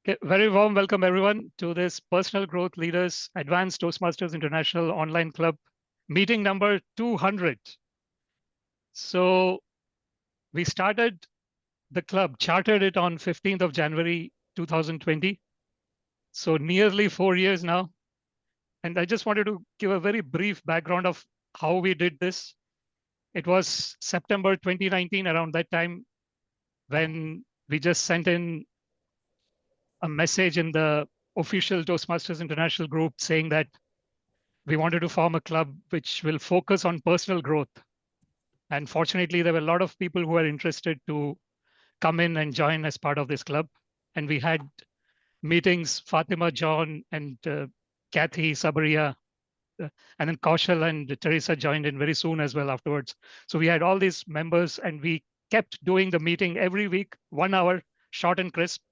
Okay, very warm welcome, everyone, to this Personal Growth Leaders Advanced Toastmasters International Online Club meeting number 200. So we started the club, chartered it on 15th of January 2020. So nearly 4 years now. And I just wanted to give a very brief background of how we did this. It was September 2019, around that time, when we just sent in a message in the official Toastmasters International group saying that we wanted to form a club which will focus on personal growth. And fortunately, there were a lot of people who were interested to come in and join as part of this club. And we had meetings, Fatima, John, and Kathy, Sabaria, and then Kaushal and Teresa joined in very soon as well afterwards. So we had all these members and we kept doing the meeting every week, 1 hour, short and crisp,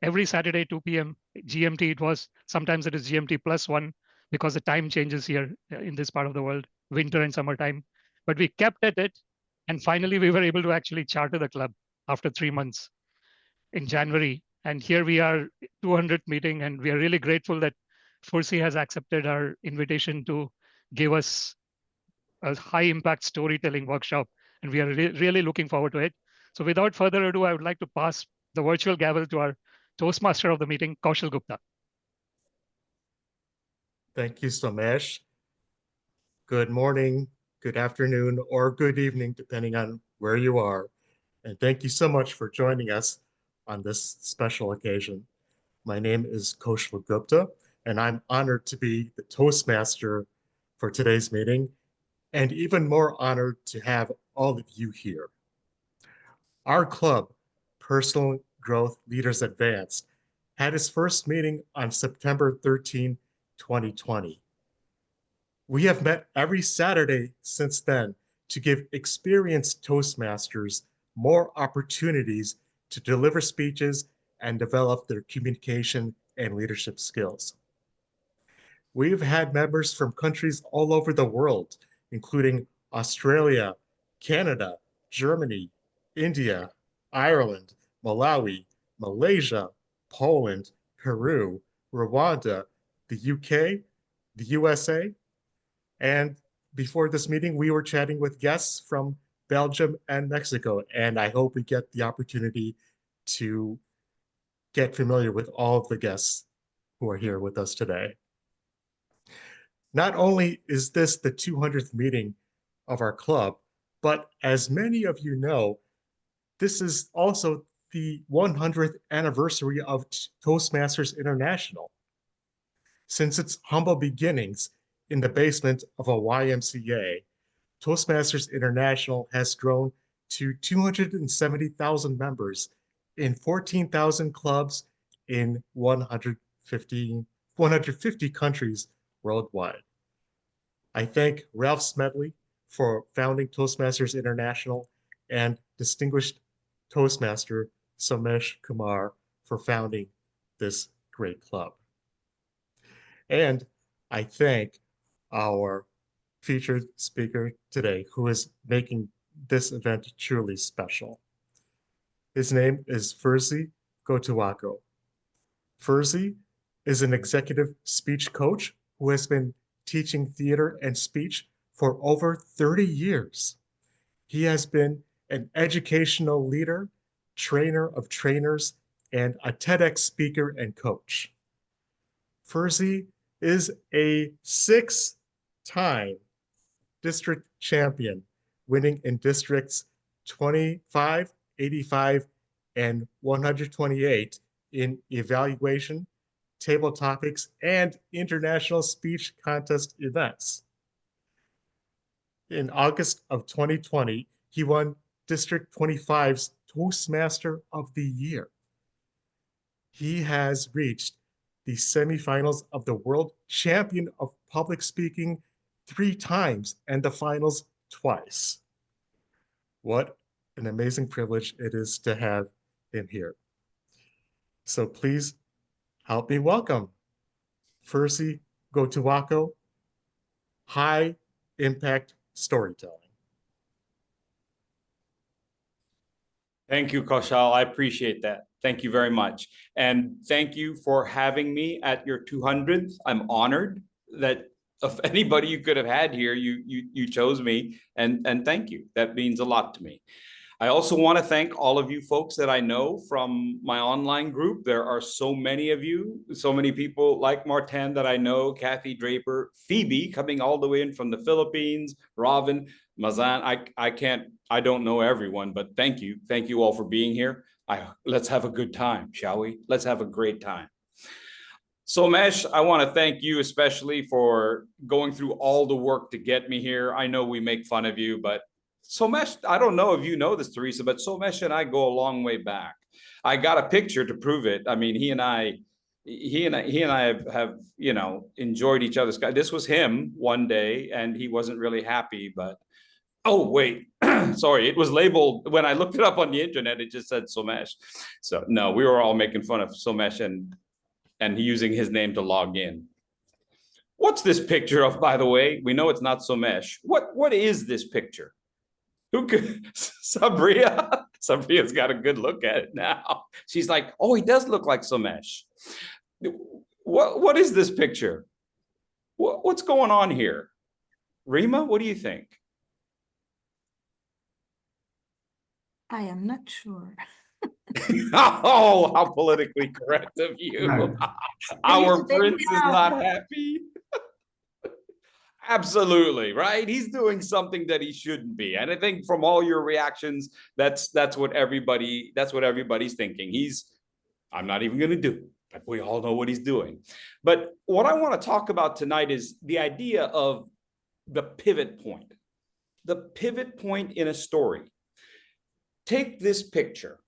every Saturday, 2 p.m. GMT. It was sometimes it is GMT +1 because the time changes here in this part of the world, winter and summertime. But we kept at it, and finally we were able to actually charter the club after 3 months in January. And here we are, 200th meeting, and we are really grateful that Fursey has accepted our invitation to give us a high impact storytelling workshop, and we are really looking forward to it. So without further ado, I would like to pass the virtual gavel to our Toastmaster of the meeting, Kaushal Gupta. Thank you, Somesh. Good morning, good afternoon, or good evening, depending on where you are. And thank you so much for joining us on this special occasion. My name is Kaushal Gupta, and I'm honored to be the Toastmaster for today's meeting, and even more honored to have all of you here. Our club, Personal Growth Leaders Advanced, had its first meeting on September 13, 2020. We have met every Saturday since then to give experienced Toastmasters more opportunities to deliver speeches and develop their communication and leadership skills. We've had members from countries all over the world, including Australia, Canada, Germany, India, Ireland, Malawi, Malaysia, Poland, Peru, Rwanda, the UK, the USA, and before this meeting, we were chatting with guests from Belgium and Mexico, and I hope we get the opportunity to get familiar with all of the guests who are here with us today. Not only is this the 200th meeting of our club, but as many of you know, this is also the 100th anniversary of Toastmasters International. Since its humble beginnings in the basement of a YMCA, Toastmasters International has grown to 270,000 members in 14,000 clubs in 150 countries worldwide. I thank Ralph Smedley for founding Toastmasters International and distinguished Toastmaster Somesh Kumar for founding this great club. And I thank our featured speaker today who is making this event truly special. His name is Fursey Gotuaco. Fursey is an executive speech coach who has been teaching theater and speech for over 30 years. He has been an educational leader, trainer of trainers, and a TEDx speaker and coach. Fursey is a 6-time district champion, winning in districts 25, 85, and 128 in evaluation, table topics, and international speech contest events. In August of 2020, he won District 25's Toastmaster of the Year. He has reached the semifinals of the World Champion of Public Speaking 3 times and the finals twice. What an amazing privilege it is to have him here. So please help me welcome Fursey Gotuaco, High Impact Storytelling. Thank you, Kaushal. I appreciate that. Thank you very much. And thank you for having me at your 200th. I'm honored that of anybody you could have had here, you chose me. And thank you. That means a lot to me. I also want to thank all of you folks that I know from my online group. There are so many of you, so many people like Martin that I know, Kathy Draper, Phoebe coming all the way in from the Philippines, Robin, Mazan. I don't know everyone, but thank you. Thank you all for being here. Let's have a good time, shall we? Let's have a great time. Somesh, I want to thank you especially for going through all the work to get me here. I know we make fun of you, but Somesh, I don't know if you know this, Teresa, but Somesh and I go a long way back. I got a picture to prove it. I mean, he and I have enjoyed each other's. This was him one day, and he wasn't really happy. But oh wait, sorry, it was labeled when I looked it up on the internet. It just said Somesh. So no, we were all making fun of Somesh and using his name to log in. What's this picture of? By the way, we know it's not Somesh. What is this picture? Who could Sabria? Sabria's got a good look at it now. She's like, oh, he does look like Somesh. What is this picture? What's going on here? Rima, what do you think? I am not sure. Oh, how politically correct of you. Our prince is not happy. Absolutely, right? He's doing something that he shouldn't be. And I think from all your reactions, that's what everybody's thinking. I'm not even going to do it, but we all know what he's doing. But what I want to talk about tonight is the idea of the pivot point. The pivot point in a story. Take this picture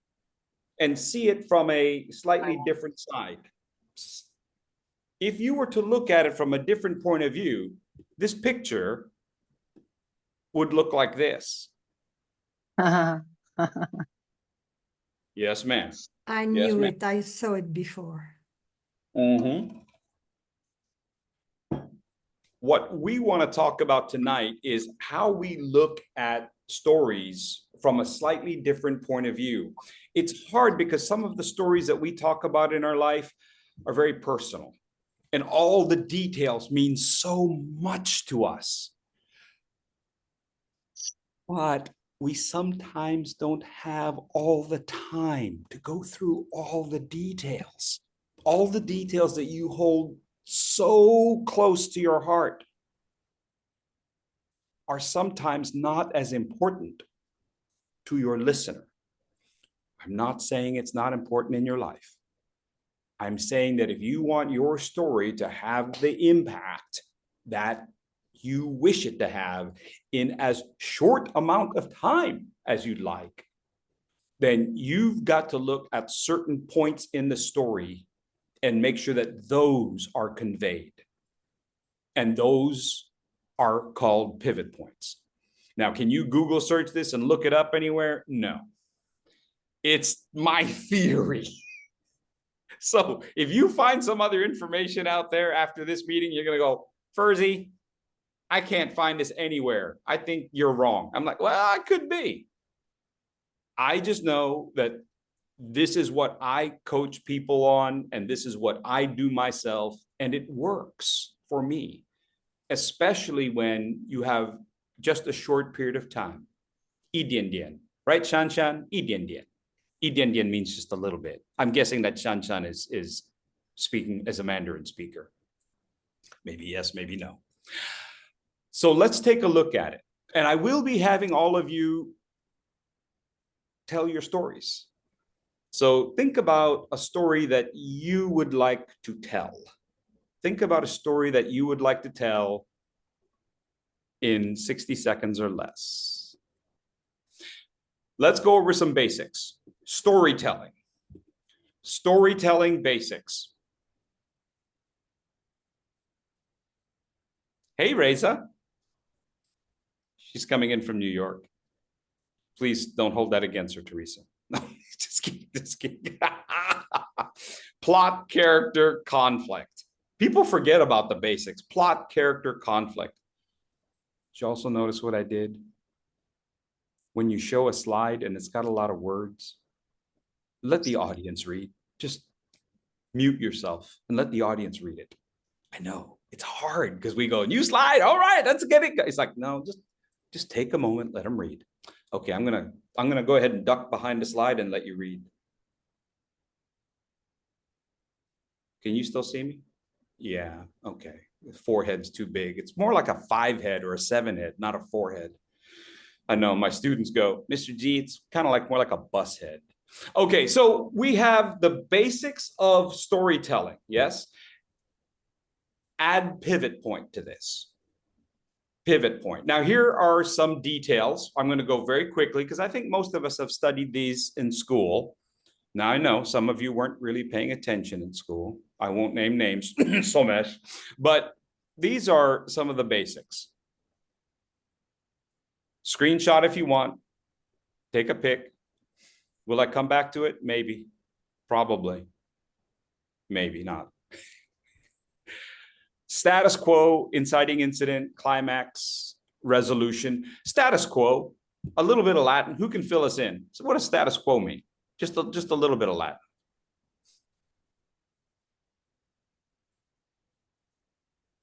and see it from a slightly different side. If you were to look at it from a different point of view, this picture would look like this. Yes, ma'am. I knew it. I saw it before. Mm-hmm. What we want to talk about tonight is how we look at stories from a slightly different point of view. It's hard because some of the stories that we talk about in our life are very personal. And all the details mean so much to us. But we sometimes don't have all the time to go through all the details that you hold so close to your heart are sometimes not as important to your listener. I'm not saying it's not important in your life. I'm saying that if you want your story to have the impact that you wish it to have in as short amount of time as you'd like, then you've got to look at certain points in the story and make sure that those are conveyed. And those are called pivot points. Now, can you Google search this and look it up anywhere? No. It's my theory. So if you find some other information out there after this meeting, you're going to go, Fursey, I can't find this anywhere. I think you're wrong. I'm like, well, I could be. I just know that this is what I coach people on, and this is what I do myself, and it works for me, especially when you have just a short period of time. Idian, right, Shanshan? Idian. Idian means just a little bit. I'm guessing that Shanshan is speaking as a Mandarin speaker. Maybe yes, maybe no. So let's take a look at it. And I will be having all of you tell your stories. So think about a story that you would like to tell. Think about a story that you would like to tell in 60 seconds or less. Let's go over some basics. Storytelling. Storytelling basics. Hey, Reza. She's coming in from New York. Please don't hold that against her, Teresa. No, just kidding. Plot, character, conflict. People forget about the basics. Plot, character, conflict. Did you also notice what I did? when you show a slide and it's got a lot of words, let the audience read. Just mute yourself and let the audience read it. I know it's hard because we go, new slide. All right, let's get it. It's like, no, just take a moment, let them read. Okay, I'm gonna go ahead and duck behind the slide and let you read. Can you still see me? Yeah, okay. The forehead's too big. It's more like a 5-head or a 7-head, not a 4-head. I know my students go, Mr. G, it's kind of like more like a bus head. Okay, so we have the basics of storytelling, yes? Add pivot point to this. Pivot point. Now, here are some details. I'm going to go very quickly because I think most of us have studied these in school. Now, I know some of you weren't really paying attention in school. I won't name names, Somesh, but these are some of the basics. Screenshot if you want. Take a pic. Will I come back to it? Maybe. Probably. Maybe not. Status quo, inciting incident, climax, resolution. Status quo, a little bit of Latin. Who can fill us in? So what does status quo mean? Just a little bit of Latin.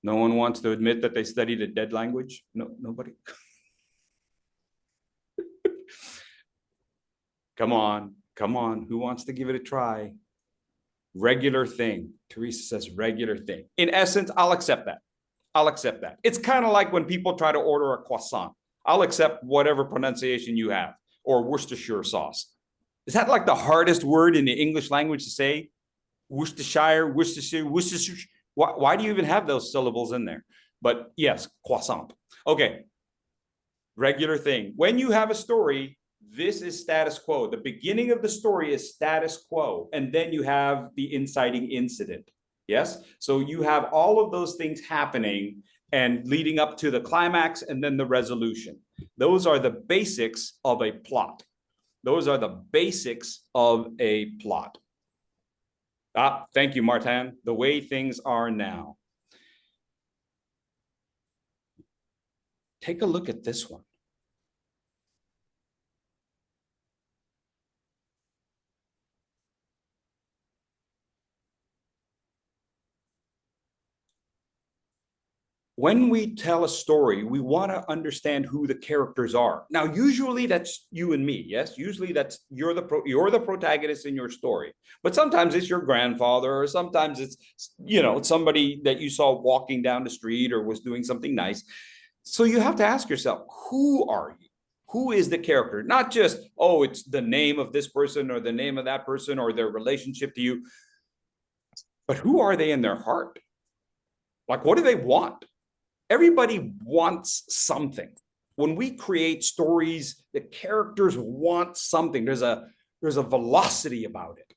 No one wants to admit that they studied a dead language? No, nobody? Come on. Who wants to give it a try? Regular thing. Teresa says regular thing. In essence, I'll accept that. It's kind of like when people try to order a croissant. I'll accept whatever pronunciation you have, or Worcestershire sauce. Is that like the hardest word in the English language to say? Worcestershire. Why do you even have those syllables in there? But yes, croissant. Okay. Regular thing. When you have a story, this is status quo. The beginning of the story is status quo. And then you have the inciting incident. Yes. So you have all of those things happening and leading up to the climax and then the resolution. Those are the basics of a plot. Thank you, Martin. The way things are now. Take a look at this one. When we tell a story, we want to understand who the characters are. Now, usually that's you and me, yes? Usually that's you're the protagonist in your story. But sometimes it's your grandfather, or sometimes it's, somebody that you saw walking down the street or was doing something nice. So you have to ask yourself, who are you? Who is the character? Not just, oh, it's the name of this person or the name of that person or their relationship to you. But who are they in their heart? Like, what do they want? Everybody wants something. When we create stories, the characters want something. There's a velocity about it.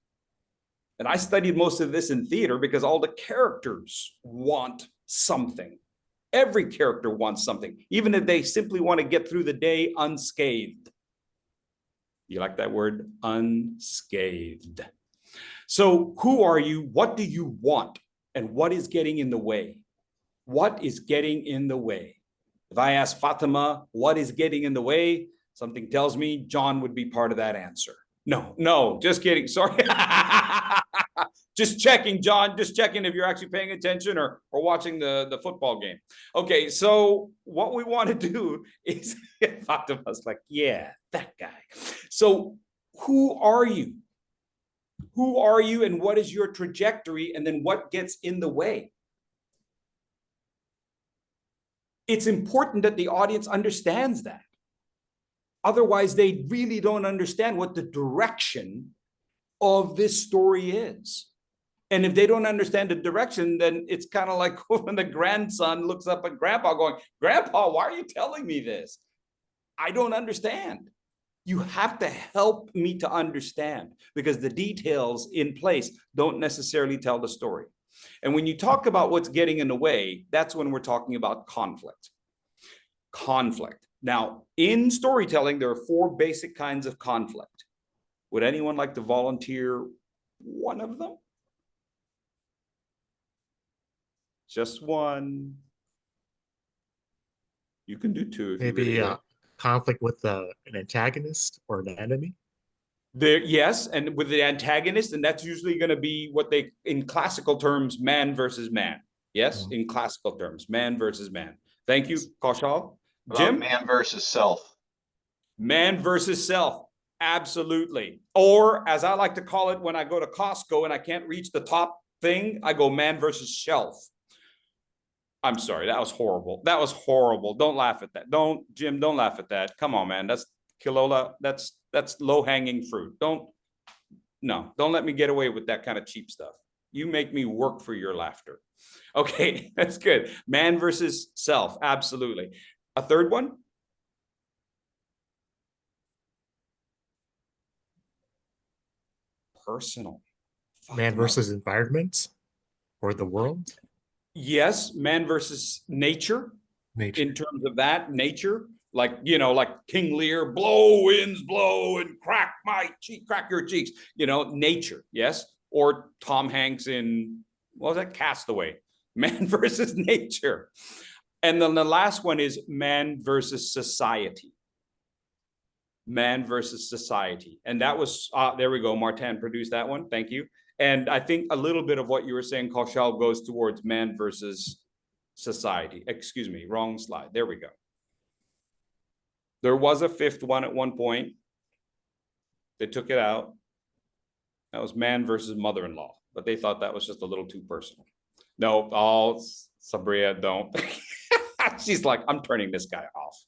And I studied most of this in theater because all the characters want something. Every character wants something, even if they simply want to get through the day unscathed. You like that word? Unscathed. So who are you? What do you want? And what is getting in the way? What is getting in the way? If I ask Fatima, what is getting in the way? Something tells me John would be part of that answer. No, just kidding. Sorry. Just checking, John. Just checking if you're actually paying attention or watching the football game. Okay, so what we want to do is, Fatima's like, yeah, that guy. So who are you? Who are you and what is your trajectory? And then what gets in the way? It's important that the audience understands that. Otherwise, they really don't understand what the direction of this story is. And if they don't understand the direction, then it's kind of like when the grandson looks up at grandpa going, Grandpa, why are you telling me this? I don't understand. You have to help me to understand because the details in place don't necessarily tell the story. And when you talk about what's getting in the way, that's when we're talking about conflict. Conflict. Now, in storytelling, there are 4 basic kinds of conflict. Would anyone like to volunteer one of them? Just one. You can do 2 if Maybe you really conflict with an antagonist or an enemy? There, yes, and with the antagonist, and that's usually going to be what they, in classical terms, man versus man. Yes, in classical terms, man versus man. Thank you, Kaushal. Jim? Man versus self. Man versus self. Absolutely. Or as I like to call it when I go to Costco and I can't reach the top thing, I go man versus shelf. I'm sorry, that was horrible. That was horrible. Don't laugh at that. Jim, don't laugh at that. Come on, man. That's Kilola. That's low-hanging fruit. Don't let me get away with that kind of cheap stuff. You make me work for your laughter. Okay, that's good. Man versus self. Absolutely. A third one? Personal. Man versus environment or the world? Yes, man versus nature. Nature. In terms of that, nature, like, like King Lear, blow winds blow and crack your cheeks, nature, yes. Or Tom Hanks in, what was that, Castaway, man versus nature. And then the last one is man versus society. Man versus society. And that was, there we go, Martin produced that one, thank you. And I think a little bit of what you were saying, Kaushal, goes towards man versus society. Excuse me, wrong slide. There we go. There was a fifth one at one point. They took it out. That was man versus mother-in-law, but they thought that was just a little too personal. No, Sabria, don't. She's like, I'm turning this guy off.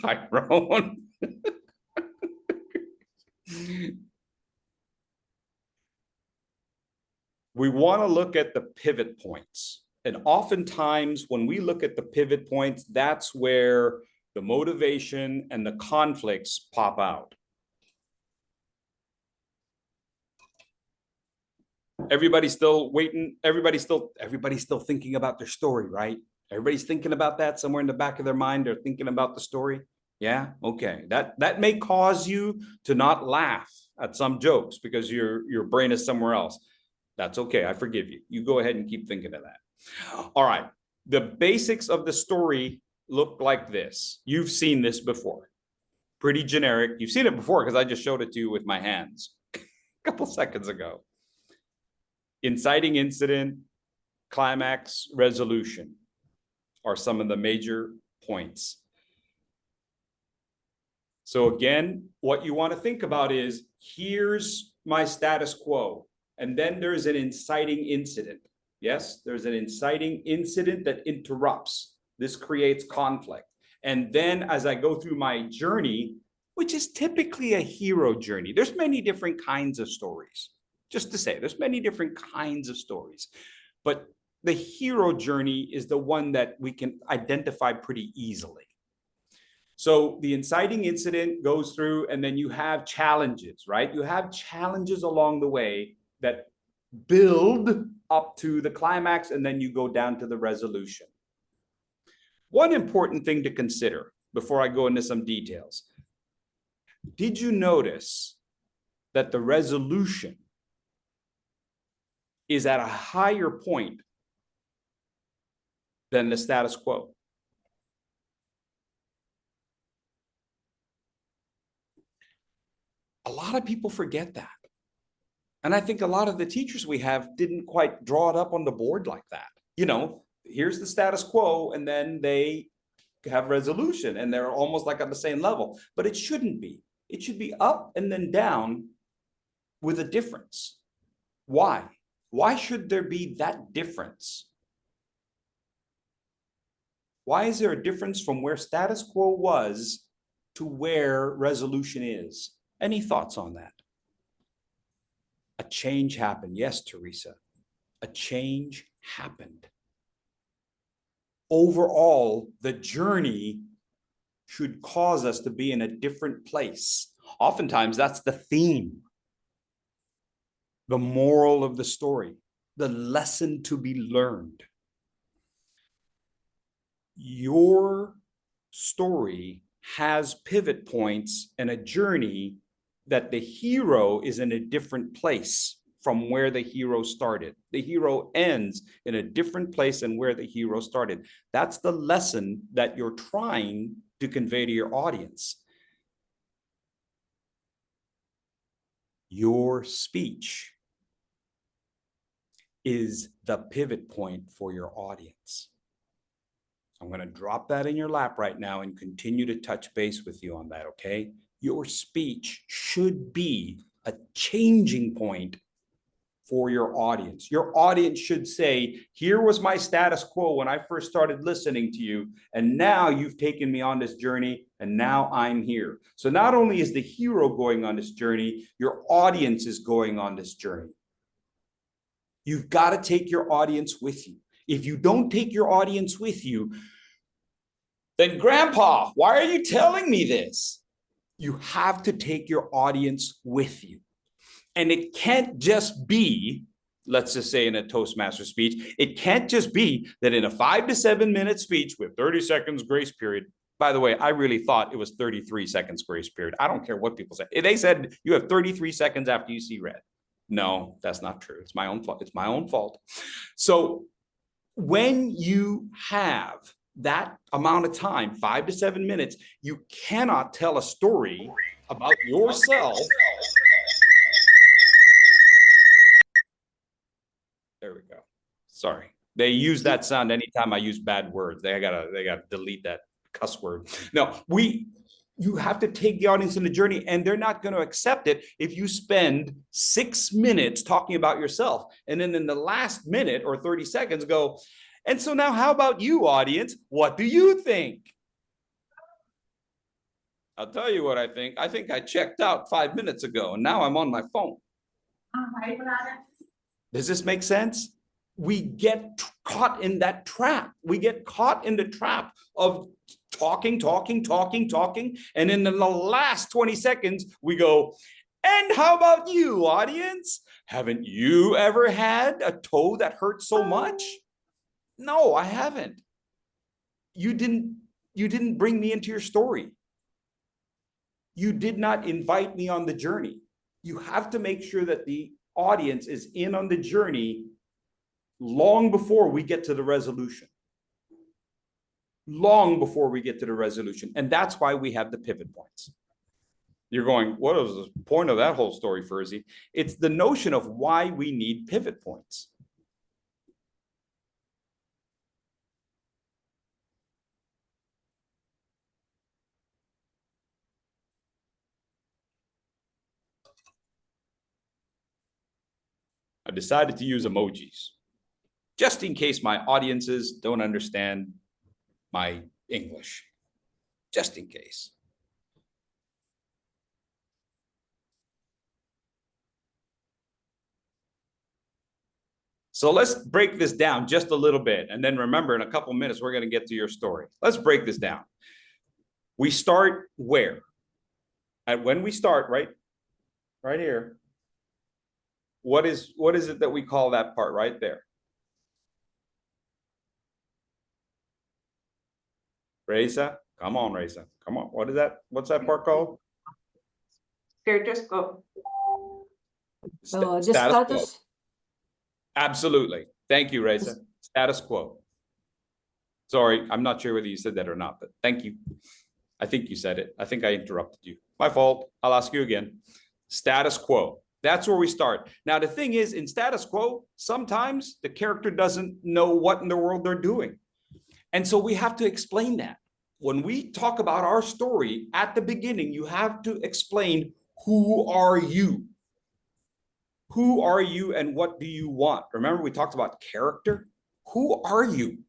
Tyrone. We want to look at the pivot points. And oftentimes when we look at the pivot points, that's where the motivation and the conflicts pop out. Everybody's still waiting. Everybody's still thinking about their story, right? Everybody's thinking about that somewhere in the back of their mind. They're thinking about the story. Yeah, okay. That may cause you to not laugh at some jokes because your brain is somewhere else. That's okay. I forgive you. You go ahead and keep thinking of that. All right. The basics of the story look like this. You've seen this before. Pretty generic. You've seen it before because I just showed it to you with my hands a couple seconds ago. Inciting incident, climax, resolution are some of the major points. So again, what you want to think about is, here's my status quo. And then there's an inciting incident. Yes, there's an inciting incident that interrupts. This creates conflict. And then as I go through my journey, which is typically a hero journey, there's many different kinds of stories. Just to say, there's many different kinds of stories. But the hero journey is the one that we can identify pretty easily. So the inciting incident goes through, and then you have challenges, right? You have challenges along the way that build up to the climax, and then you go down to the resolution. One important thing to consider before I go into some details. Did you notice that the resolution is at a higher point than the status quo? A lot of people forget that. And I think a lot of the teachers we have didn't quite draw it up on the board like that. Here's the status quo, and then they have resolution, and they're almost like at the same level. But it shouldn't be. It should be up and then down with a difference. Why? Why should there be that difference? Why is there a difference from where status quo was to where resolution is? Any thoughts on that? A change happened. Yes, Teresa, a change happened. Overall, the journey should cause us to be in a different place. Oftentimes, that's the theme, the moral of the story, the lesson to be learned. Your story has pivot points and a journey that the hero is in a different place from where the hero started. The hero ends in a different place than where the hero started. That's the lesson that you're trying to convey to your audience. Your speech is the pivot point for your audience. I'm going to drop that in your lap right now and continue to touch base with you on that, okay? Your speech should be a changing point for your audience. Your audience should say, here was my status quo when I first started listening to you, and now you've taken me on this journey, and now I'm here. So not only is the hero going on this journey, your audience is going on this journey. You've got to take your audience with you. If you don't take your audience with you, then Grandpa, why are you telling me this? You have to take your audience with you. And it can't just be, let's just say in a Toastmaster speech, it can't just be that in a 5 to 7 minute speech with 30 seconds grace period. By the way, I really thought it was 33 seconds grace period. I don't care what people say. They said you have 33 seconds after you see red. No, that's not true. It's my own fault. It's my own fault. So when you have that amount of time, 5 to 7 minutes, you cannot tell a story about yourself. There we go. Sorry. They use that sound anytime I use bad words. They gotta delete that cuss word. No, you have to take the audience in the journey, and they're not going to accept it if you spend 6 minutes talking about yourself. And then in the last minute or 30 seconds go, and so now how about you, audience? What do you think? I'll tell you what I think. I think I checked out 5 minutes ago, and now I'm on my phone. Does this make sense? We get caught in that trap. We get caught in the trap of talking. And in the last 20 seconds, we go, and how about you, audience? Haven't you ever had a toe that hurts so much? No, I haven't. You didn't bring me into your story. You did not invite me on the journey. You have to make sure that the audience is in on the journey long before we get to the resolution. Long before we get to the resolution. And that's why we have the pivot points. You're going, what is the point of that whole story, Fursey? It's the notion of why we need pivot points. I decided to use emojis just in case my audiences don't understand my English, just in case. So let's break this down just a little bit. And then remember, in a couple minutes, we're going to get to your story. Let's break this down. We start where? When we start, right here. What is it that we call that part right there? Reza, come on, Reza. Come on. What is that? What's that part called? Status quo. The Status. quo. Absolutely. Thank you, Reza. Status quo. Sorry, I'm not sure whether you said that or not, but thank you. I think you said it. I think I interrupted you. My fault. I'll ask you again. Status quo. That's where we start. Now, the thing is, in status quo, sometimes the character doesn't know what in the world they're doing. And so we have to explain that. When we talk about our story at the beginning, you have to explain, who are you? Who are you and what do you want? Remember, we talked about character. Who are you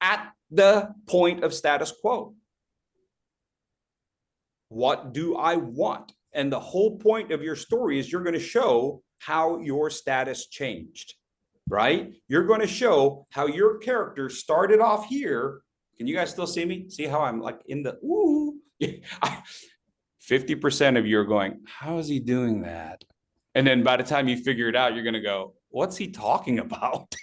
at the point of status quo? What do I want? And the whole point of your story is you're going to show how your status changed, right? You're going to show how your character started off here. Can you guys still see me? See how I'm like in the, ooh. 50% of you are going, how is he doing that? And then by the time you figure it out, you're going to go, what's he talking about?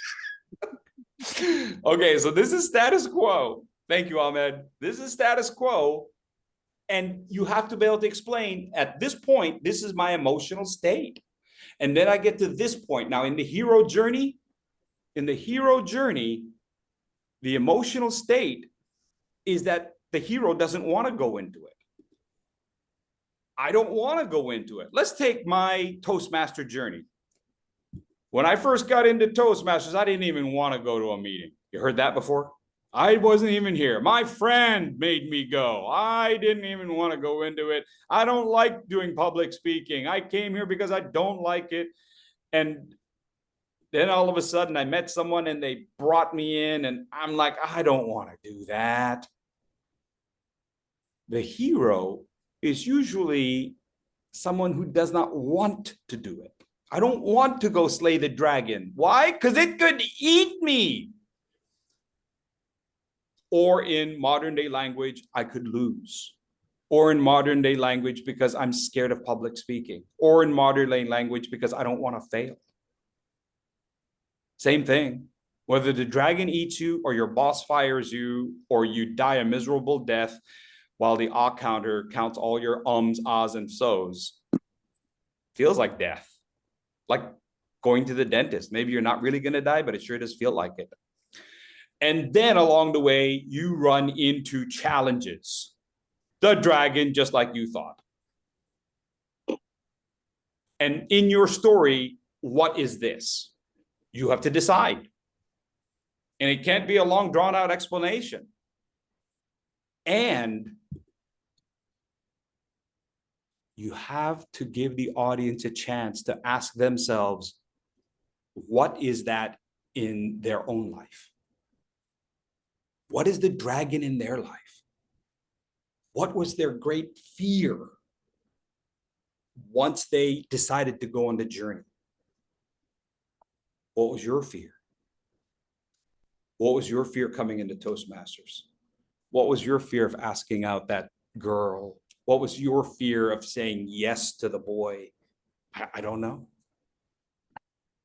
Okay, so this is status quo. Thank you, Ahmed. This is status quo. And you have to be able to explain at this point, this is my emotional state. And then I get to this point. Now in the hero journey, the emotional state is that the hero doesn't want to go into it. I don't want to go into it. Let's take my Toastmaster journey. When I first got into Toastmasters, I didn't even want to go to a meeting. You heard that before? I wasn't even here. My friend made me go. I didn't even want to go into it. I don't like doing public speaking. I came here because I don't like it. And then all of a sudden I met someone and they brought me in and I'm like, I don't want to do that. The hero is usually someone who does not want to do it. I don't want to go slay the dragon. Why? Because it could eat me. Or in modern day language, I could lose. Or in modern day language, because I'm scared of public speaking. Or in modern day language, because I don't want to fail. Same thing. Whether the dragon eats you, or your boss fires you, or you die a miserable death, while the ah counter counts all your ums, ahs, and so's, feels like death. Like going to the dentist. Maybe you're not really going to die, but it sure does feel like it. And then along the way, you run into challenges. The dragon, just like you thought. And in your story, what is this? You have to decide. And it can't be a long, drawn-out explanation. And you have to give the audience a chance to ask themselves, what is that in their own life? What is the dragon in their life? What was their great fear once they decided to go on the journey? What was your fear? What was your fear coming into Toastmasters? What was your fear of asking out that girl? What was your fear of saying yes to the boy? I don't know.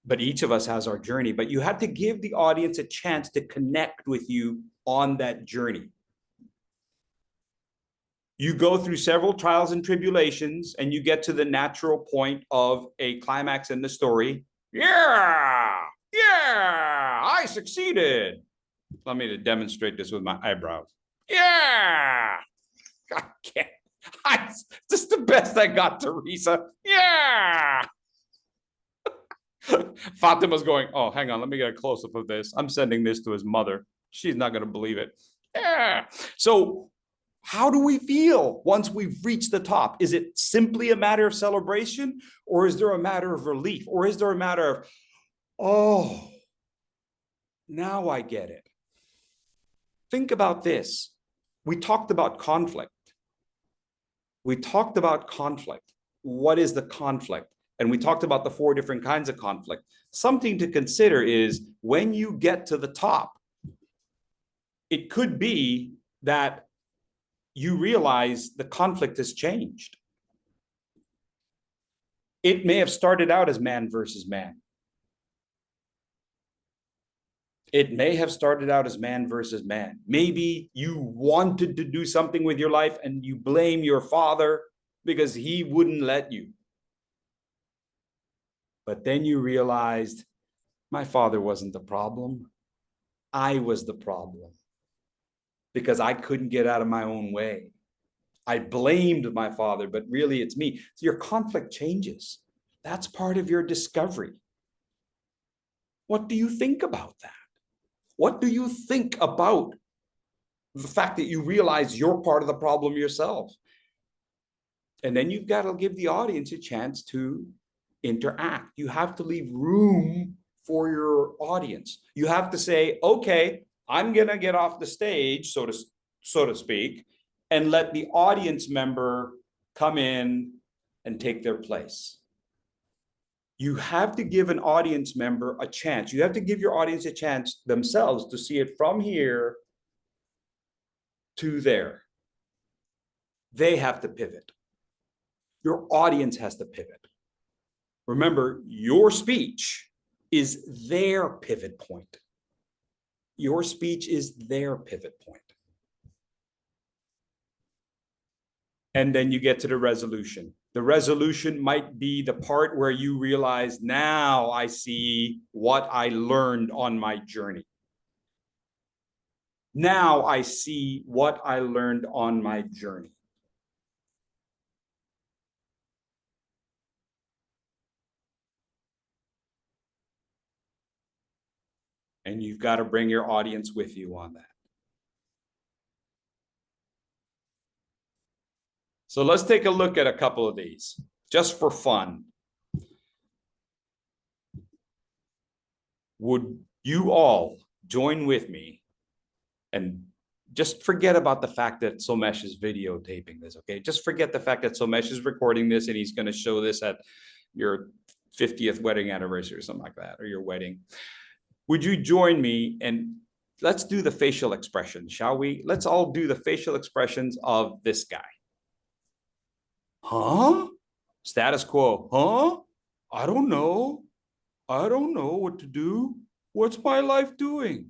But each of us has our journey, but you have to give the audience a chance to connect with you on that journey. You go through several trials and tribulations and you get to the natural point of a climax in the story. Yeah, I succeeded. Let me demonstrate this with my eyebrows. Yeah, I can't. This is the best I got, Teresa. Yeah. Fatima's going, oh, hang on, let me get a close-up of this. I'm sending this to his mother. She's not going to believe it. Yeah. So how do we feel once we've reached the top? Is it simply a matter of celebration? Or is there a matter of relief? Or is there a matter of, oh, now I get it. Think about this. We talked about conflict. What is the conflict? And we talked about the 4 different kinds of conflict. Something to consider is when you get to the top, it could be that you realize the conflict has changed. It may have started out as man versus man. It may have started out as man versus man. Maybe you wanted to do something with your life and you blame your father because he wouldn't let you. But then you realized, my father wasn't the problem. I was the problem because I couldn't get out of my own way. I blamed my father, but really it's me. So your conflict changes. That's part of your discovery. What do you think about that? What do you think about the fact that you realize you're part of the problem yourself? And then you've got to give the audience a chance to interact. You have to leave room for your audience. You have to say, okay, I'm going to get off the stage, so to speak, and let the audience member come in and take their place. You have to give an audience member a chance. You have to give your audience a chance themselves to see it from here to there. They have to pivot. Your audience has to pivot. Remember, your speech is their pivot point. Your speech is their pivot point. And then you get to the resolution. The resolution might be the part where you realize, now I see what I learned on my journey. Now I see what I learned on my journey. And you've got to bring your audience with you on that. So let's take a look at a couple of these, just for fun. Would you all join with me and just forget about the fact that Somesh is videotaping this, okay? Just forget the fact that Somesh is recording this and he's going to show this at your 50th wedding anniversary or something like that, or your wedding. Would you join me and let's do the facial expressions, shall we? Let's all do the facial expressions of this guy. Huh? Status quo. Huh? I don't know. I don't know what to do. What's my life doing?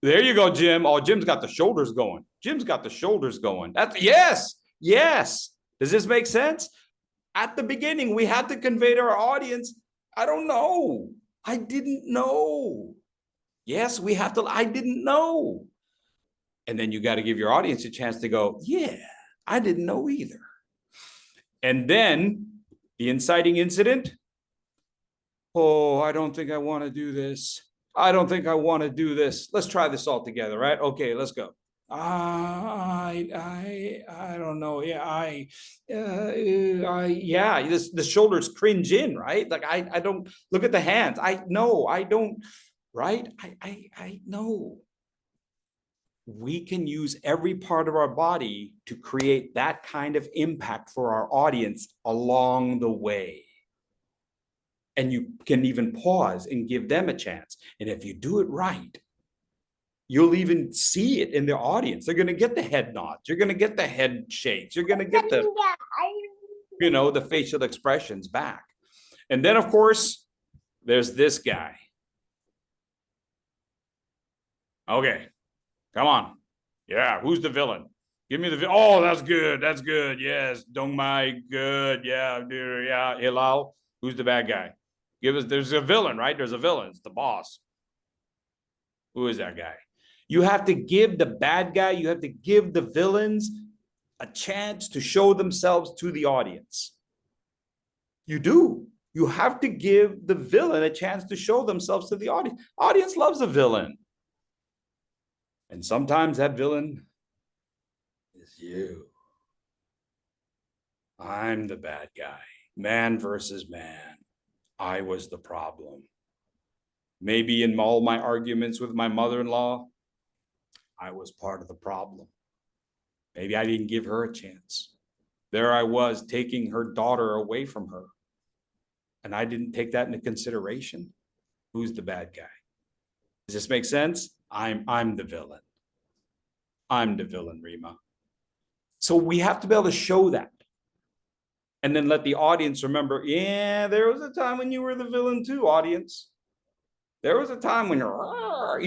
There you go, Jim. Oh, Jim's got the shoulders going. Jim's got the shoulders going. That's yes, yes. Does this make sense? At the beginning, we had to convey to our audience, I don't know. I didn't know. Yes, we have to, I didn't know. And then you got to give your audience a chance to go, yeah, I didn't know either. And then the inciting incident. Oh, I don't think I want to do this. I don't think I want to do this. Let's try this all together, right? Okay, let's go. I don't know. Yeah, yeah. The shoulders cringe in, right? Like I don't look at the hands. I don't. Right? I know. We can use every part of our body to create that kind of impact for our audience along the way. And you can even pause and give them a chance. And if you do it right, you'll even see it in their audience. They're going to get the head nods. You're going to get the head shakes. You're going to get the, the facial expressions back. And then, of course, there's this guy. Okay, come on. Yeah, who's the villain? Give me the villain. Oh, that's good. That's good. Yes, Dong Mai, good. Yeah, yeah. Hilal, who's the bad guy? Give us, there's a villain, right? There's a villain. It's the boss. Who is that guy? You have to give the bad guy, you have to give the villains a chance to show themselves to the audience. You do. You have to give the villain a chance to show themselves to the audience. Audience loves a villain. And sometimes that villain is you. I'm the bad guy. Man versus man. I was the problem. Maybe in all my arguments with my mother-in-law, I was part of the problem. Maybe I didn't give her a chance. There I was taking her daughter away from her. And I didn't take that into consideration. Who's the bad guy? Does this make sense? I'm the villain. I'm the villain, Rima. So we have to be able to show that. And then let the audience remember, yeah, there was a time when you were the villain too, audience. There was a time when you're,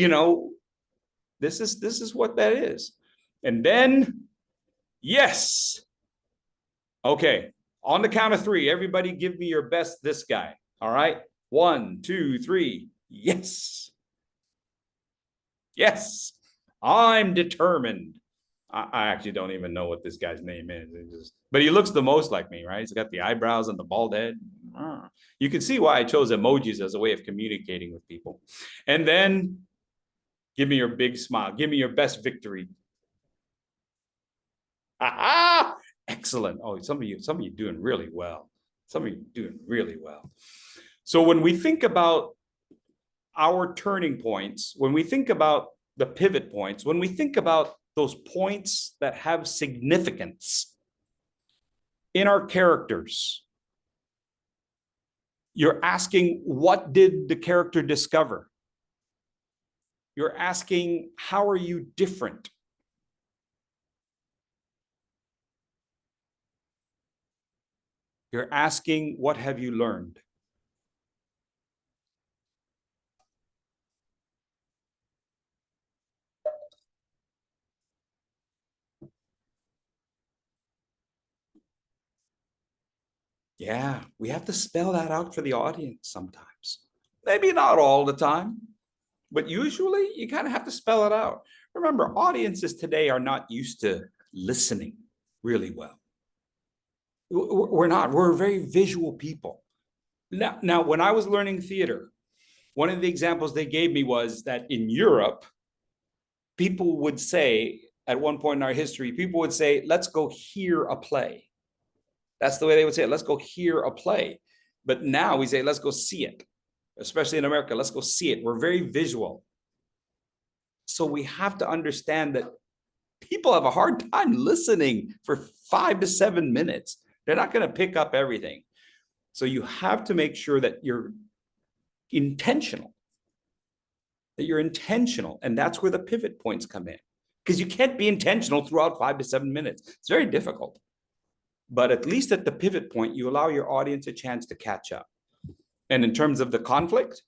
this is what that is. And then, yes. Okay, on the count of three, everybody give me your best this guy. All right, 1, 2, 3. Yes. Yes, I'm determined. I actually don't even know what this guy's name is. But he looks the most like me, right? He's got the eyebrows and the bald head. You can see why I chose emojis as a way of communicating with people. And then give me your big smile. Give me your best victory. Ah, excellent. Oh, some of you doing really well. Some of you doing really well. So when we think about our turning points, when we think about the pivot points, when we think about those points that have significance in our characters, you're asking, what did the character discover? You're asking, how are you different? You're asking, what have you learned? Yeah, we have to spell that out for the audience sometimes. Maybe not all the time, but usually you kind of have to spell it out. Remember, audiences today are not used to listening really well. We're not. We're very visual people. Now, when I was learning theater, one of the examples they gave me was that in Europe, people would say, at one point in our history, people would say, let's go hear a play. That's the way they would say it. Let's go hear a play. But now we say, let's go see it, especially in America. Let's go see it. We're very visual. So we have to understand that people have a hard time listening for 5 to 7 minutes. They're not going to pick up everything. So you have to make sure that you're intentional. And that's where the pivot points come in. Because you can't be intentional throughout 5 to 7 minutes. It's very difficult. But at least at the pivot point, you allow your audience a chance to catch up. And in terms of the conflict,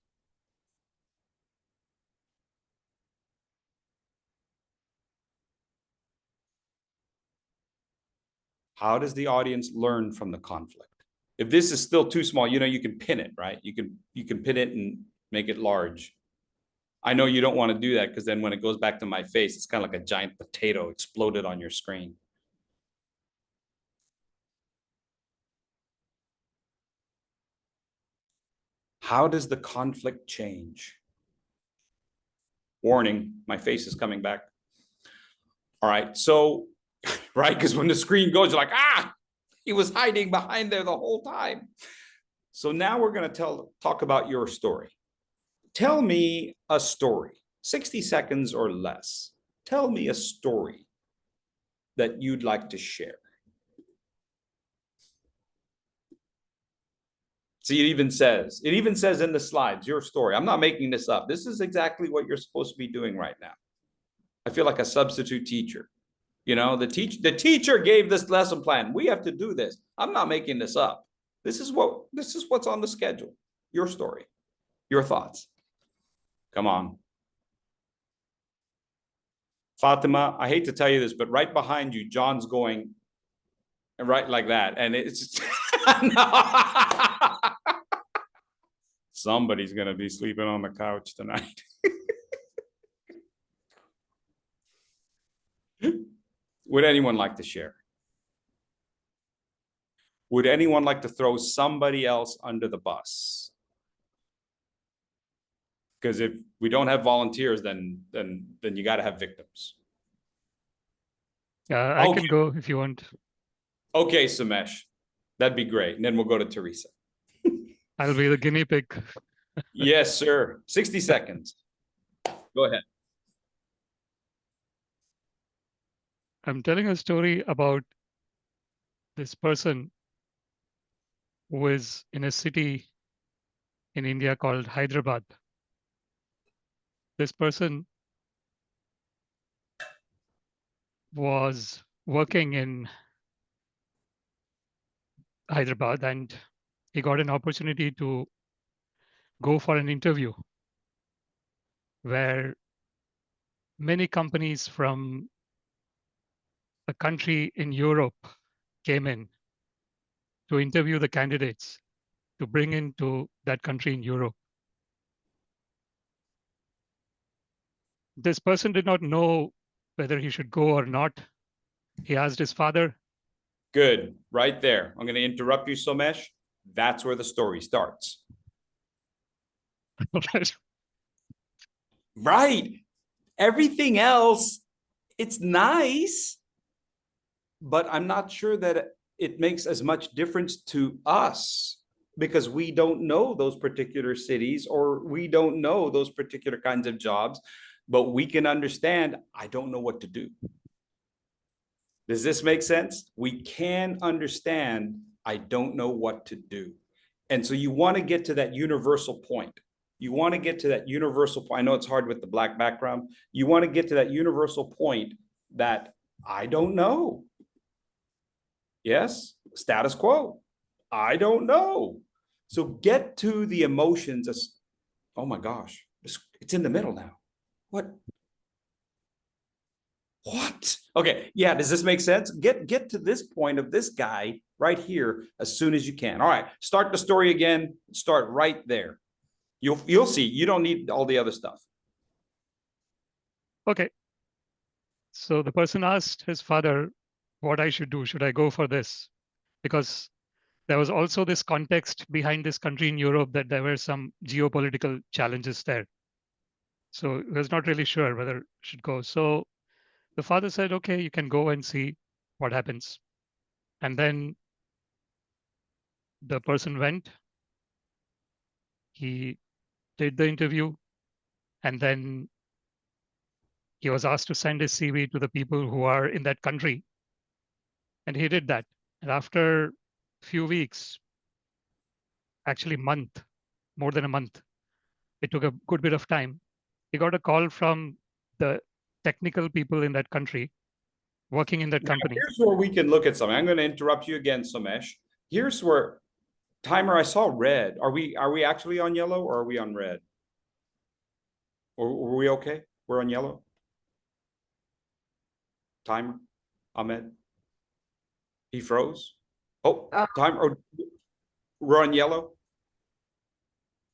how does the audience learn from the conflict? If this is still too small, you can pin it, right? You can pin it and make it large. I know you don't want to do that because then when it goes back to my face, it's kind of like a giant potato exploded on your screen. How does the conflict change? Warning, my face is coming back. All right, so, right, because when the screen goes, you're like, he was hiding behind there the whole time. So now we're going to talk about your story. Tell me a story, 60 seconds or less. Tell me a story that you'd like to share. See, it even says in the slides, your story. I'm not making this up. This is exactly what you're supposed to be doing right now. I feel like a substitute teacher. The teacher gave this lesson plan. We have to do this. I'm not making this up. This is what's on the schedule. Your story, your thoughts. Come on. Fatima, I hate to tell you this, but right behind you, John's going right like that. And it's somebody's going to be sleeping on the couch tonight. Would anyone like to share? Would anyone like to throw somebody else under the bus? Because if we don't have volunteers, then you got to have victims. I can go if you want. Okay, Samesh, that'd be great. And then we'll go to Teresa. I'll be the guinea pig. Yes, sir. 60 seconds. Go ahead. I'm telling a story about this person who is in a city in India called Hyderabad. This person was working in Hyderabad and he got an opportunity to go for an interview where many companies from a country in Europe came in to interview the candidates to bring into that country in Europe. This person did not know whether he should go or not. He asked his father. Good, right there. I'm going to interrupt you, Somesh. That's where the story starts. Right. Everything else, it's nice, but I'm not sure that it makes as much difference to us because we don't know those particular cities or we don't know those particular kinds of jobs, but we can understand, I don't know what to do. Does this make sense? We can understand, I don't know what to do. And so you want to get to that universal point. You want to get to that universal point. I know it's hard with the black background. You want to get to that universal point that I don't know. Yes, status quo. I don't know. So get to the emotions as, oh my gosh, it's in the middle now. What? What? Okay, yeah, does this make sense? Get to this point of this guy right here as soon as you can. All right, start the story again. Start right there. You'll see. You don't need all the other stuff. Okay. So the person asked his father what I should do. Should I go for this? Because there was also this context behind this country in Europe that there were some geopolitical challenges there. So he was not really sure whether he should go. So the father said, okay, you can go and see what happens. And then the person went, he did the interview, and then he was asked to send his CV to the people who are in that country. And he did that. And after a few weeks, actually more than a month, it took a good bit of time. He got a call from the technical people in that country working in that company. Here's where we can look at something. I'm going to interrupt you again, Somesh. Here's where timer, I saw red. Are we actually on yellow or are we on red? Or were we okay? We're on yellow. Timer, Ahmed. He froze. Oh, timer. Oh, we're on yellow.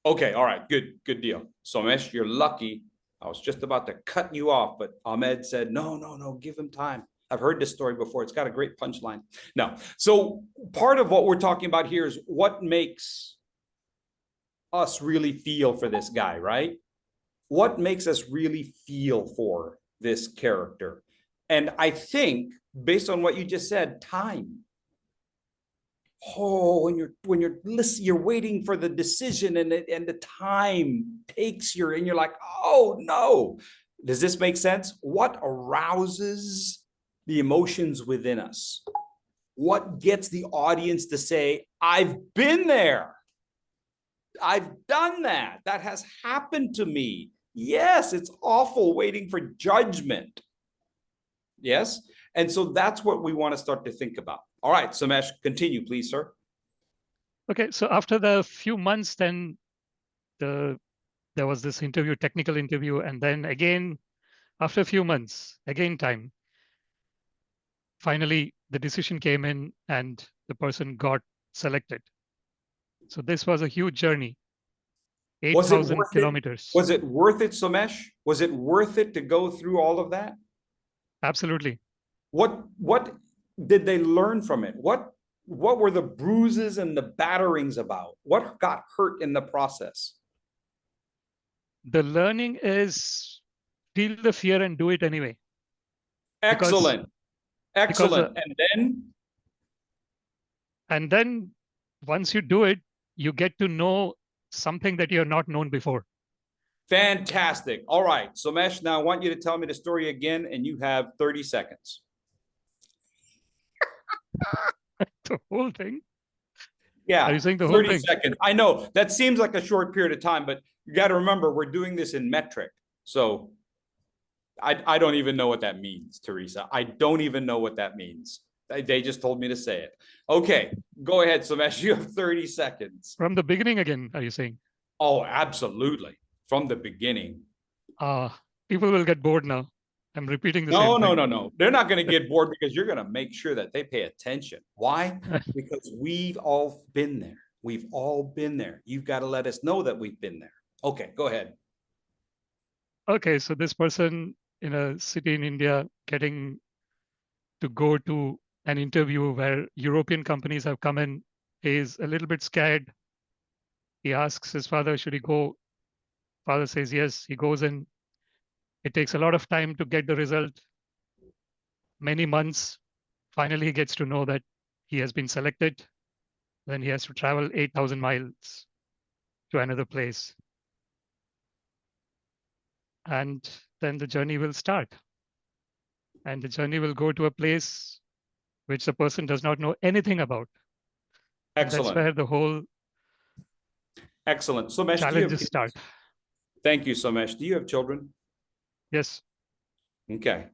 Okay, all right, good deal. Somesh, you're lucky. I was just about to cut you off, but Ahmed said, no, give him time. I've heard this story before. It's got a great punchline. No, so part of what we're talking about here is what makes us really feel for this guy, right? What makes us really feel for this character? And I think, based on what you just said, time. Oh, when you're listening, you're waiting for the decision, and the time takes you, and you're like, oh no. Does this make sense? What arouses the emotions within us? What gets the audience to say, I've been there. I've done that. That has happened to me. Yes, it's awful waiting for judgment. Yes. And so that's what we want to start to think about. All right, Somesh, continue, please, sir. Okay, so after the few months, then there was this interview, technical interview, and then again, after a few months, again time. Finally, the decision came in and the person got selected. So this was a huge journey, 8,000 kilometers. Was it worth it, Somesh? Was it worth it to go through all of that? Absolutely. What did they learn from it? What were the bruises and the batterings about? What got hurt in the process? The learning is feel the fear and do it anyway. Excellent. Excellent. And then once you do it, you get to know something that you have not known before. Fantastic. All right, Somesh, now I want you to tell me the story again, and you have 30 seconds. The whole thing? Yeah, are you saying the whole 30 thing? seconds. I know that seems like a short period of time, but you got to remember we're doing this in metric. So I don't even know what that means, Teresa. I don't even know what that means. They just told me to say it. Okay, go ahead, Somesh. You have 30 seconds. From the beginning again, are you saying? Oh, absolutely. From the beginning. People will get bored now. I'm repeating the same thing. No. They're not going to get bored because you're going to make sure that they pay attention. Why? Because we've all been there. We've all been there. You've got to let us know that we've been there. Okay, go ahead. Okay, so this person in a city in India getting to go to an interview where European companies have come in, is a little bit scared. He asks his father, should he go? Father says yes. He goes in. It takes a lot of time to get the result, many months. Finally, he gets to know that he has been selected. Then he has to travel 8,000 miles to another place. And then the journey will start. And the journey will go to a place which the person does not know anything about. Excellent. And that's where the whole Excellent. Somesh, challenges start. Thank you, Somesh. Do you have children? Yes. Okay.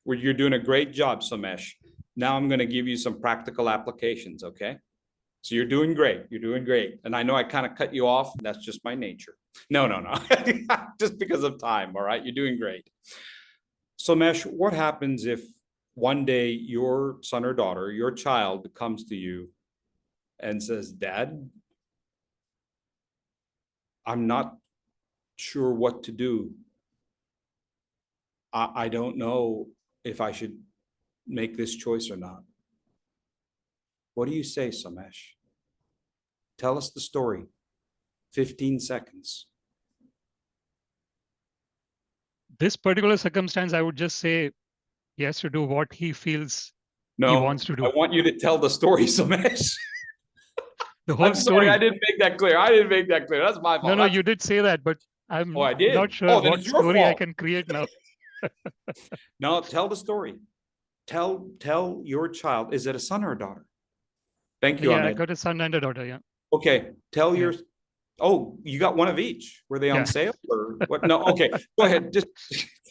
Well, you're doing a great job, Somesh. Now I'm going to give you some practical applications, okay? So you're doing great. You're doing great. And I know I kind of cut you off. That's just my nature. No. Just because of time, all right? You're doing great. Somesh, what happens if one day your son or daughter, your child comes to you and says, Dad, I'm not sure what to do. I don't know if I should make this choice or not. What do you say, Somesh? Tell us the story. 15 seconds. This particular circumstance, I would just say he has to do what he feels he No, wants to do. I want you to tell the story, Somesh. The whole I'm sorry, story. I didn't make that clear. I didn't make that clear. That's my fault. No, That's- you did say that, but I'm Oh, I did? not sure Oh, then what it's your story I fault. can create now. No, tell the story. Tell your child. Is it a son or a daughter? Thank you, Yeah, I Ahmed. got a son and a daughter. Yeah. Okay, tell Yeah. your. Oh, you got one of each. Were they on Yeah. sale or what? No, okay, go ahead. Just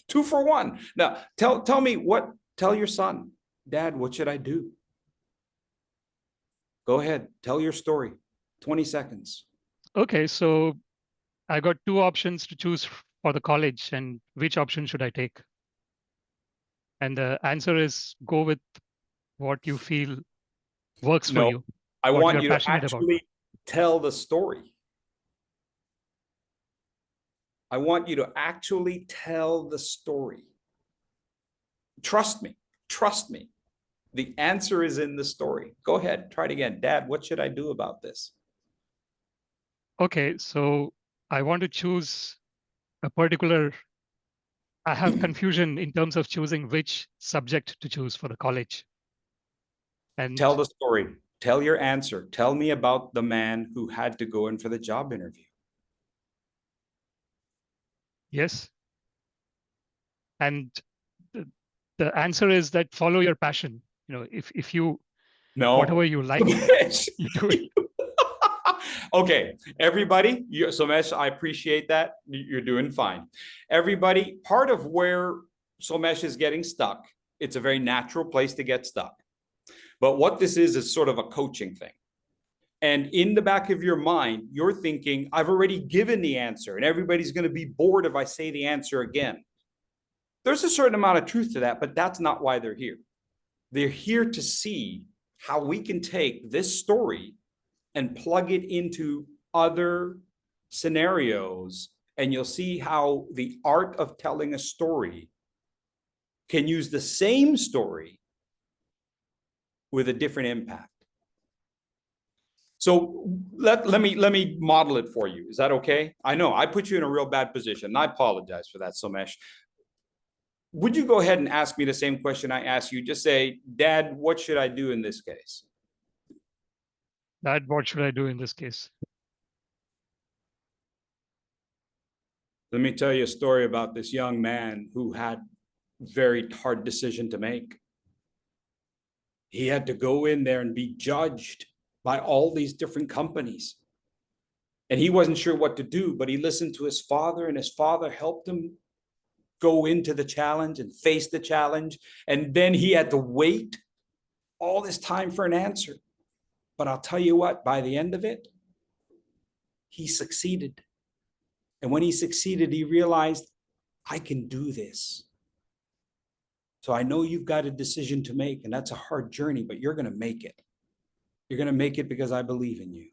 2 for 1. Now, tell me what. Tell your son, Dad, what should I do? Go ahead, tell your story. 20 seconds. Okay, so I got 2 options to choose for the college, and which option should I take? And the answer is go with what you feel works for No, you, I what want you're you to passionate about. actually tell the story. I want you to actually tell the story. Trust me, trust me. The answer is in the story. Go ahead, try it again. Dad, what should I do about this? Okay, so I want to choose a particular. I have confusion in terms of choosing which subject to choose for the college. And Tell the story. Tell your answer. Tell me about the man who had to go in for the job interview. yes, and the answer is that follow your passion. You know, if you No. whatever you like, you do it. Okay, everybody, Somesh, I appreciate that. You're doing fine. Everybody, part of where Somesh is getting stuck, it's a very natural place to get stuck. But what this is sort of a coaching thing. And in the back of your mind, you're thinking, I've already given the answer and everybody's going to be bored if I say the answer again. There's a certain amount of truth to that, but that's not why they're here. They're here to see how we can take this story and plug it into other scenarios. And you'll see how the art of telling a story can use the same story with a different impact. So let me model it for you. Is that okay? I know I put you in a real bad position, and I apologize for that, Somesh. Would you go ahead and ask me the same question I asked you? Just say, Dad, what should I do in this case? Dad, what should I do in this case? Let me tell you a story about this young man who had a very hard decision to make. He had to go in there and be judged by all these different companies. And he wasn't sure what to do, but he listened to his father, and his father helped him go into the challenge and face the challenge. And then he had to wait all this time for an answer. But I'll tell you what, by the end of it, he succeeded. And when he succeeded, he realized, I can do this. So I know you've got a decision to make, and that's a hard journey, but you're going to make it. You're going to make it because I believe in you.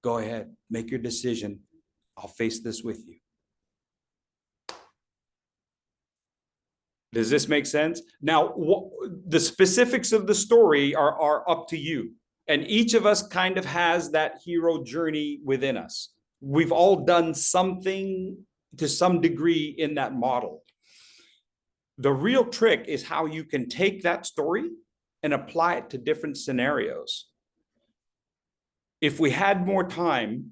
Go ahead, make your decision. I'll face this with you. Does this make sense? Now, the specifics of the story are up to you. And each of us kind of has that hero journey within us. We've all done something to some degree in that model. The real trick is how you can take that story and apply it to different scenarios. If we had more time,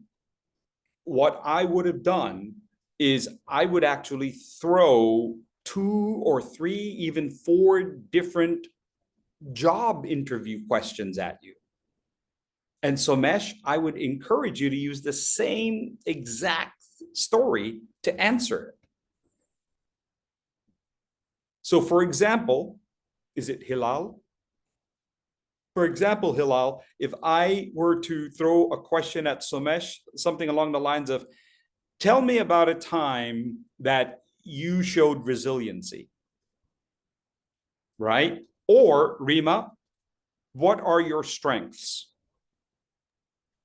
what I would have done is I would actually throw 2 or 3, even 4 different job interview questions at you. And Somesh, I would encourage you to use the same exact story to answer it. So for example, is it Hilal? For example, Hilal, if I were to throw a question at Somesh, something along the lines of, tell me about a time that you showed resiliency, right? Or Rima, what are your strengths?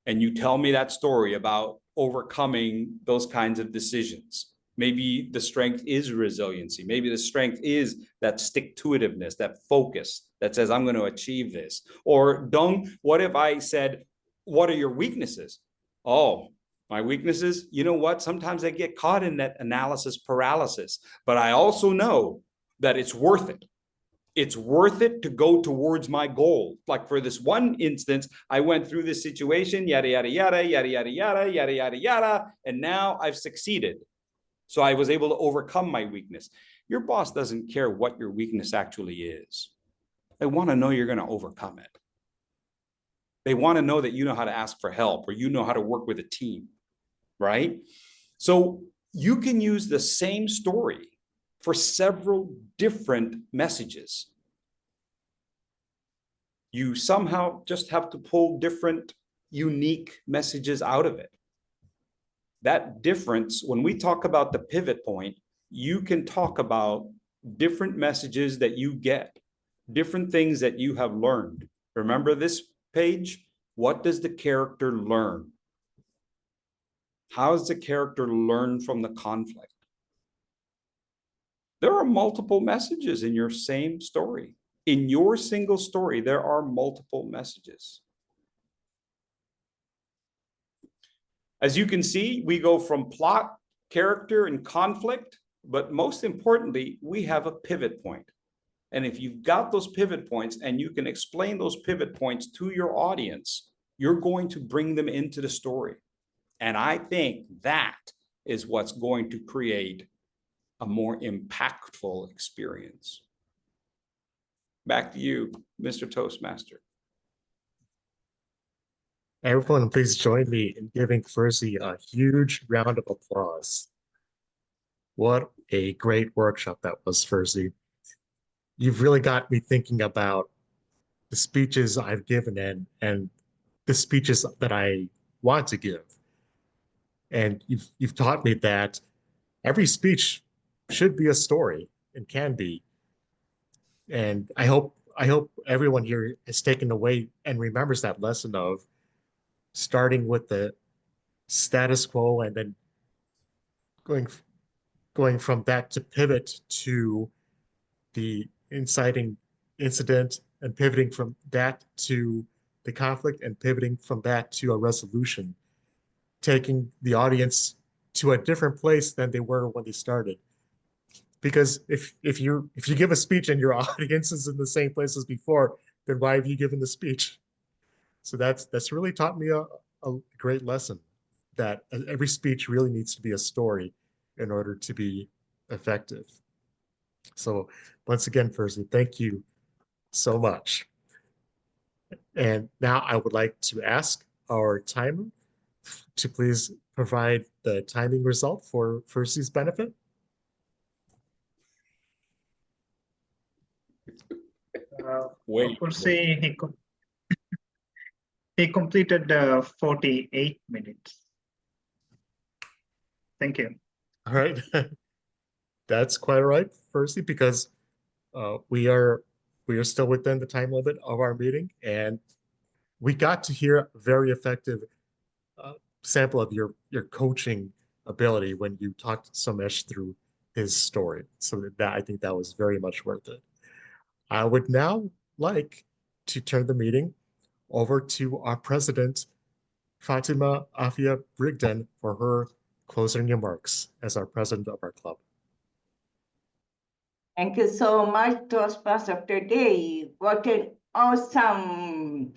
And you tell me that story about overcoming those kinds of decisions. Maybe the strength is resiliency. Maybe the strength is that stick-to-itiveness, that focus that says, I'm going to achieve this. Or Dong, what if I said, what are your weaknesses? Oh, my weaknesses, you know what? Sometimes I get caught in that analysis paralysis, but I also know that it's worth it. It's worth it to go towards my goal. Like for this one instance, I went through this situation, yada, yada, yada, yada, yada, yada, yada, yada, yada, and now I've succeeded. So I was able to overcome my weakness. Your boss doesn't care what your weakness actually is. They want to know you're going to overcome it. They want to know that you know how to ask for help or you know how to work with a team, right? So you can use the same story for several different messages. You somehow just have to pull different, unique messages out of it. That difference, when we talk about the pivot point, you can talk about different messages that you get, different things that you have learned. Remember this page? What does the character learn? How does the character learn from the conflict? There are multiple messages in your same story. In your single story, there are multiple messages. As you can see, we go from plot, character, and conflict, but most importantly, we have a pivot point. And if you've got those pivot points and you can explain those pivot points to your audience, you're going to bring them into the story. And I think that is what's going to create a more impactful experience. Back to you, Mr. Toastmaster. Everyone, please join me in giving Fursey a huge round of applause. What a great workshop that was, Fursey. You've really got me thinking about the speeches I've given and the speeches that I want to give. And you've taught me that every speech should be a story and can be. And I hope everyone here has taken away and remembers that lesson of starting with the status quo and then going from that to pivot to the inciting incident and pivoting from that to the conflict and pivoting from that to a resolution, taking the audience to a different place than they were when they started. Because if you give a speech and your audience is in the same place as before, then why have you given the speech? So that's really taught me a great lesson, that every speech really needs to be a story in order to be effective. So once again, Fursey, thank you so much. And now I would like to ask our timer to please provide the timing result for Fursey's benefit. Wait. Fursey, he completed 48 minutes. Thank you. All right. That's quite all right, Fursey, because we are still within the time limit of our meeting, and we got to hear a very effective sample of your coaching ability when you talked Somesh through his story. So that I think that was very much worth it. I would now like to turn the meeting over to our president, Fatima Afia Brigden, for her closing remarks as our president of our club. Thank you so much, Toastmaster today. What an awesome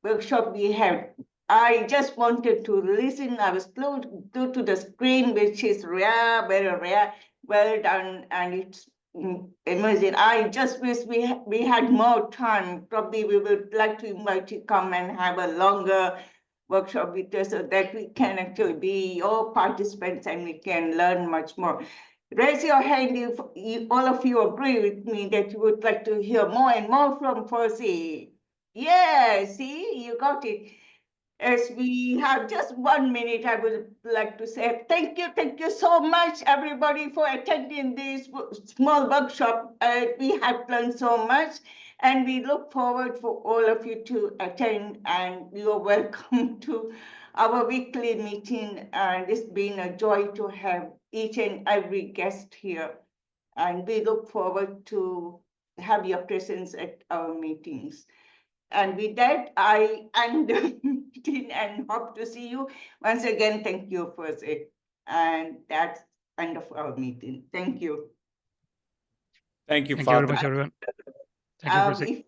workshop we had. I just wanted to listen. I was glued to the screen, which is rare, very rare. Well done, and it's amazing. I just wish we had more time. Probably we would like to invite you to come and have a longer workshop with us so that we can actually be all participants and we can learn much more. Raise your hand if all of you agree with me that you would like to hear more and more from Fursey. Yeah, see, you got it. As we have just 1 minute, I would like to say thank you so much, everybody, for attending this small workshop. We have learned so much, and we look forward for all of you to attend, and you're welcome to our weekly meeting. And it's been a joy to have each and every guest here, and we look forward to have your presence at our meetings. And with that, I end the meeting and hope to see you. Once again, thank you, Fursey. And that's end of our meeting. Thank you. Thank you, Thank you very Fatima. much, everyone. Thank you, Fursey. If